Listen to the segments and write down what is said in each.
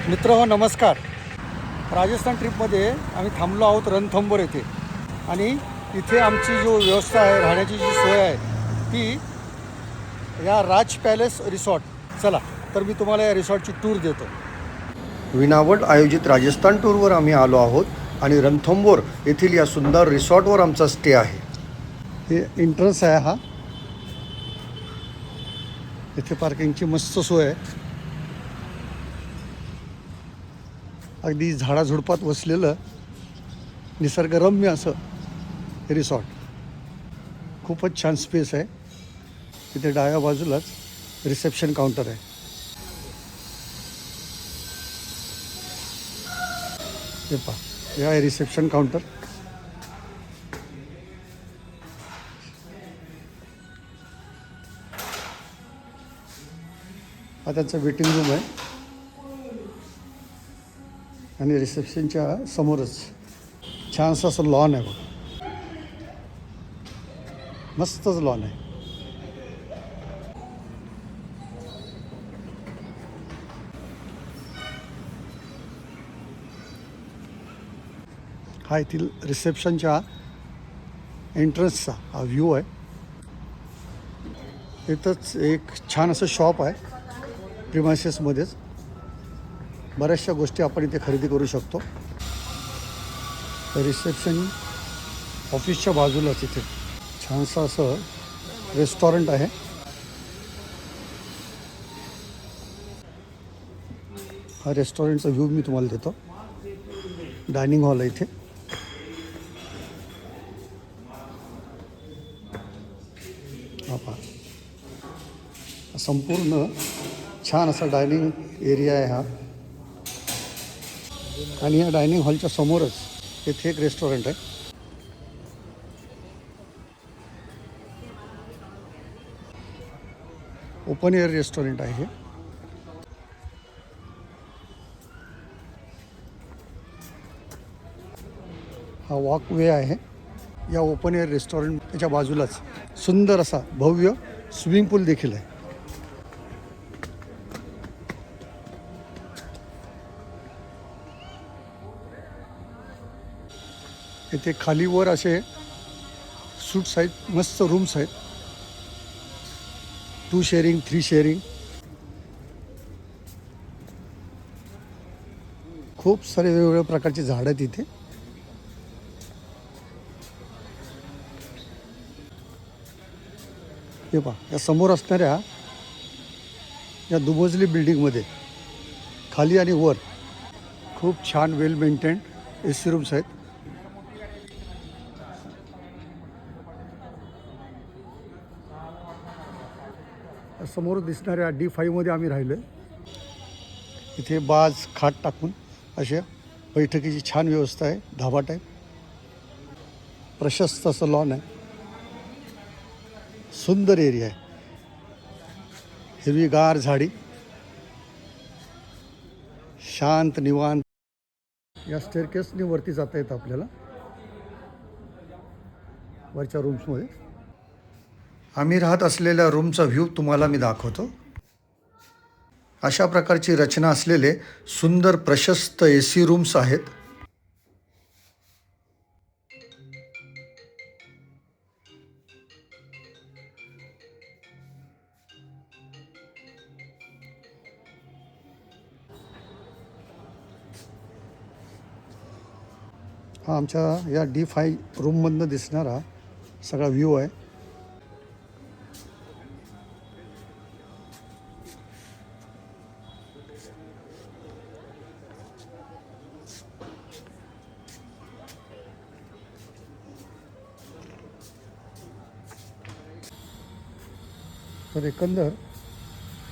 मित्रहो नमस्कार. राजस्थान ट्रिपमध्ये आम्ही थांबलो आहोत रणथंबोर येथे आणि इथे आमची जो व्यवस्था आहे, राहण्याची जी सोय आहे ती या राज पॅलेस रिसॉर्ट. चला तर मी तुम्हाला या रिसॉर्टची टूर देतो. विनावट आयोजित राजस्थान टूरवर आम्ही आलो आहोत आणि रणथंबोर येथील या सुंदर रिसॉर्टवर आमचा स्टे आहे. हे एंट्रन्स आहे हा. इथे पार्किंगची मस्त सोय आहे. अगदी झाडाझुडपात वसलेलं निसर्गरम्य असं हे रिसॉर्ट. खूपच छान स्पेस आहे. तिथे डाव्या बाजूलाच रिसेप्शन काउंटर आहे. हे पहा, हे आहे रिसेप्शन काउंटर. हा त्यांचा वेटिंग रूम आहे आणि रिसेप्शनच्या समोरच छानसं असं लॉन आहे बघा. मस्तच लॉन आहे. हा येथील रिसेप्शनच्या एंट्रन्सचा हा व्ह्यू आहे. इथंच एक छान असं शॉप आहे. प्रिमायसेसमध्येच बऱ्याचशा गोष्टी आपण इथे खरेदी करू शकतो. रिसेप्शन ऑफिसच्या बाजूलाच इथे छानसं असं रेस्टॉरंट आहे. हा रेस्टॉरंटचा व्ह्यू मी तुम्हाला देतो. डायनिंग हॉल आहे इथे. हा पहा, संपूर्ण छान असा डायनिंग एरिया आहे हा. आणि या डायनिंग हॉलच्या समोरच इथे एक रेस्टॉरंट आहे. ओपन एअर रेस्टॉरंट आहे हे. हा वॉकवे आहे. या ओपन एअर रेस्टॉरंट त्याच्या बाजूलाच सुंदर असा भव्य स्विमिंग पूल देखील आहे. इथे खालीवर असे सूट्स आहेत, मस्त रूम्स आहेत. 2 शेअरिंग 3 शेअरिंग. खूप सारे वेगवेगळ्या प्रकारची झाडं आहेत इथे. हे पहा, या समोर असणाऱ्या या दुमजली बिल्डिंगमध्ये खाली आणि वर खूप छान वेल मेंटेन्ड AC रूम्स आहेत. समोर दिसणाऱ्या D5मध्ये आम्ही राहिलो आहे. इथे बाज खाट टाकून अशा बैठकीची छान व्यवस्था आहे. धाबा टाईप प्रशस्त असं लॉन आहे. सुंदर एरिया आहे. हिरवीगार झाडी, शांत निवांत. या स्टेअरकेसने वरती जाता येतं आपल्याला वरच्या रूम्समध्ये. आम्ही राहत असलेल्या रूमचा व्ह्यू तुम्हाला मी दाखवतो. अशा प्रकारची रचना असलेले सुंदर प्रशस्त AC रूम्स आहेत. हा आमच्या या D5 रूममधनं दिसणारा सगळा व्ह्यू आहे. तर एकंदर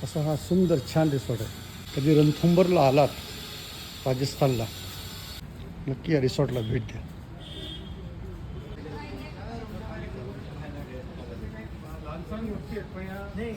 असा हा सुंदर छान रिसॉर्ट आहे. कधी रणथंबोरला आलात राजस्थानला, नक्की या रिसॉर्टला भेट द्या. नहीं,